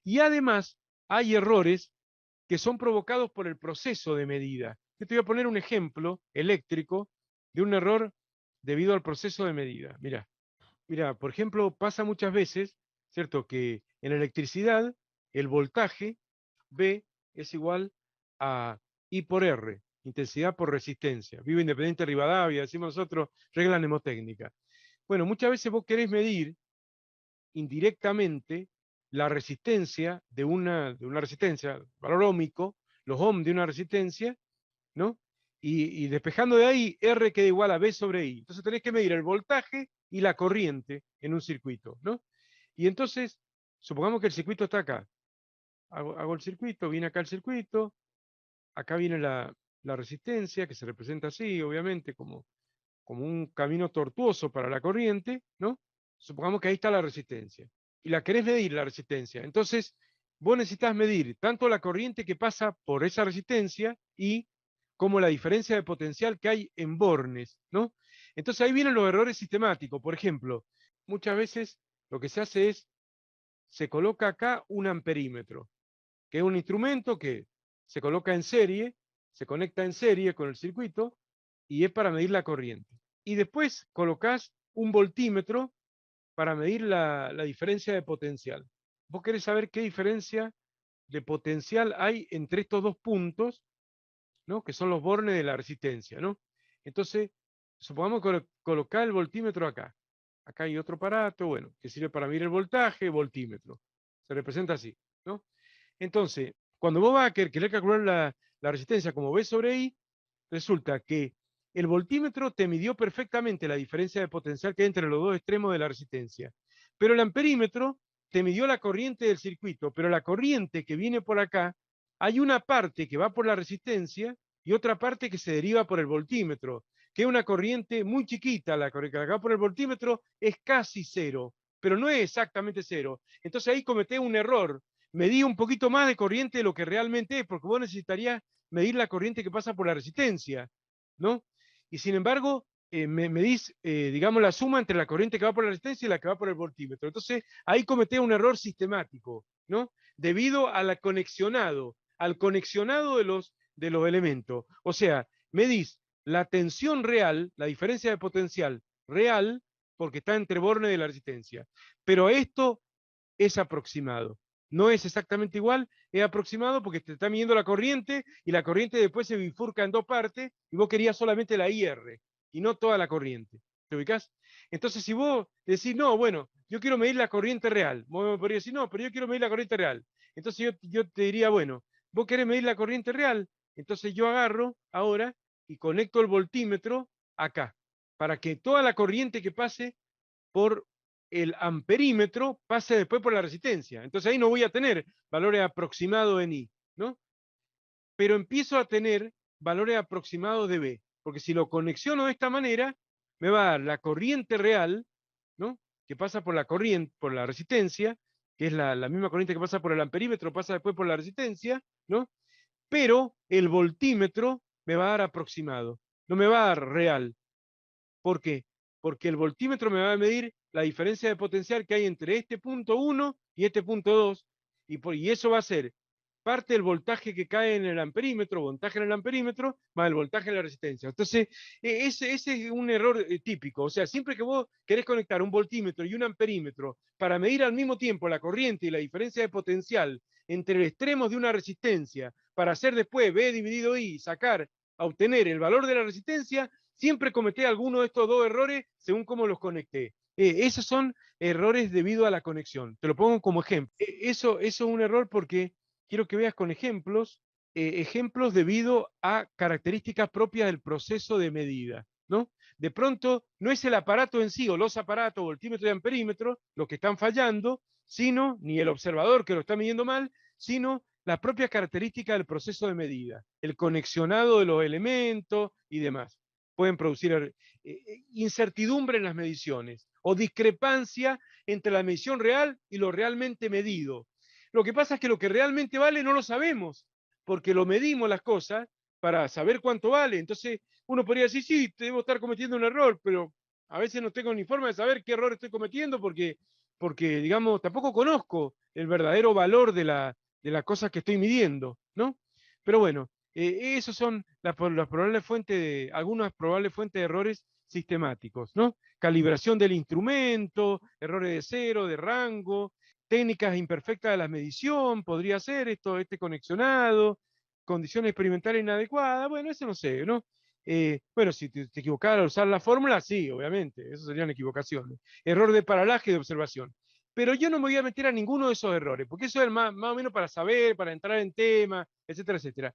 Y además hay errores que son provocados por el proceso de medida. Yo te voy a poner un ejemplo eléctrico de un error debido al proceso de medida. Mira, mira, por ejemplo, pasa muchas veces, ¿cierto? Que en electricidad el voltaje V es igual a I por R, intensidad por resistencia. Vivo independiente de Rivadavia, decimos nosotros, regla mnemotécnica. Bueno, muchas veces vos querés medir indirectamente la resistencia de una resistencia, valor óhmico, los ohm de una resistencia, ¿no? Y despejando de ahí, R queda igual a B sobre I. Entonces tenés que medir el voltaje y la corriente en un circuito, ¿no? Y entonces, supongamos que el circuito está acá. Hago el circuito, viene acá el circuito, acá viene la resistencia, que se representa así, obviamente, como un camino tortuoso para la corriente, ¿no? Supongamos que ahí está la resistencia. Y la querés medir, la resistencia. Entonces, vos necesitas medir tanto la corriente que pasa por esa resistencia y como la diferencia de potencial que hay en bornes, ¿no? Entonces ahí vienen los errores sistemáticos. Por ejemplo, muchas veces lo que se hace es, se coloca acá un amperímetro, que es un instrumento que se coloca en serie, se conecta en serie con el circuito y es para medir la corriente. Y después colocás un voltímetro para medir la diferencia de potencial. Vos querés saber qué diferencia de potencial hay entre estos dos puntos, ¿no? Que son los bornes de la resistencia, ¿no? Entonces, supongamos que colocar el voltímetro acá. Acá hay otro aparato, bueno, que sirve para medir el voltaje, voltímetro. Se representa así, ¿no? Entonces, cuando vos vas a querer calcular la resistencia como V sobre I, resulta que el voltímetro te midió perfectamente la diferencia de potencial que hay entre los dos extremos de la resistencia. Pero el amperímetro te midió la corriente del circuito, pero la corriente que viene por acá, hay una parte que va por la resistencia y otra parte que se deriva por el voltímetro, que es una corriente muy chiquita. La corriente que va por el voltímetro es casi cero, pero no es exactamente cero. Entonces ahí cometés un error. Medí un poquito más de corriente de lo que realmente es, porque vos necesitarías medir la corriente que pasa por la resistencia, ¿no? Y sin embargo, medís, digamos, la suma entre la corriente que va por la resistencia y la que va por el voltímetro. Entonces, ahí cometés un error sistemático, ¿no? Debido al conexionado de los elementos. O sea, medís la tensión real, la diferencia de potencial real, porque está entre bornes de la resistencia. Pero esto es aproximado. No es exactamente igual, es aproximado porque te está midiendo la corriente y la corriente después se bifurca en dos partes y vos querías solamente la IR y no toda la corriente. ¿Te ubicás? Entonces, si vos decís, no, bueno, yo quiero medir la corriente real, vos me podrías decir, no, pero yo quiero medir la corriente real. Entonces yo te diría, bueno, vos querés medir la corriente real, entonces yo agarro ahora y conecto el voltímetro acá, para que toda la corriente que pase por el amperímetro pase después por la resistencia. Entonces ahí no voy a tener valores aproximados en I, ¿no? Pero empiezo a tener valores aproximados de B, porque si lo conexiono de esta manera, me va a dar la corriente real, ¿no? Que pasa por la corriente, por la resistencia, que es la misma corriente que pasa por el amperímetro, pasa después por la resistencia, ¿no? Pero el voltímetro me va a dar aproximado, no me va a dar real. ¿Por qué? Porque el voltímetro me va a medir la diferencia de potencial que hay entre este punto 1 y este punto 2, y eso va a ser parte del voltaje que cae en el amperímetro, voltaje en el amperímetro, más el voltaje en la resistencia. Entonces, ese es un error típico. O sea, siempre que vos querés conectar un voltímetro y un amperímetro para medir al mismo tiempo la corriente y la diferencia de potencial entre los extremos de una resistencia, para hacer después B dividido I, sacar, a obtener el valor de la resistencia, siempre cometí alguno de estos dos errores según cómo los conecté. Esos son errores debido a la conexión. Te lo pongo como ejemplo. Eso es un error porque quiero que veas con ejemplos debido a características propias del proceso de medida, ¿no? De pronto, no es el aparato en sí o los aparatos, voltímetro y amperímetro, los que están fallando, sino, ni el observador que lo está midiendo mal, sino las propias características del proceso de medida, el conexionado de los elementos y demás. Pueden producir incertidumbre en las mediciones o discrepancia entre la medición real y lo realmente medido. Lo que pasa es que lo que realmente vale no lo sabemos, porque lo medimos las cosas para saber cuánto vale. Entonces, uno podría decir, sí, debo estar cometiendo un error, pero a veces no tengo ni forma de saber qué error estoy cometiendo porque porque, digamos, tampoco conozco el verdadero valor de la cosa que estoy midiendo, ¿no? Pero bueno, esos son las probables fuentes algunas probables fuentes de errores sistemáticos, ¿no? Calibración del instrumento, errores de cero, de rango, técnicas imperfectas de la medición, podría ser este conexionado, condiciones experimentales inadecuadas, bueno, eso no sé, ¿no? Bueno, si te equivocara al usar la fórmula, sí, obviamente, eso serían equivocaciones. Error de paralaje de observación. Pero yo no me voy a meter a ninguno de esos errores, porque eso es más o menos para saber, para entrar en tema, etcétera, etcétera.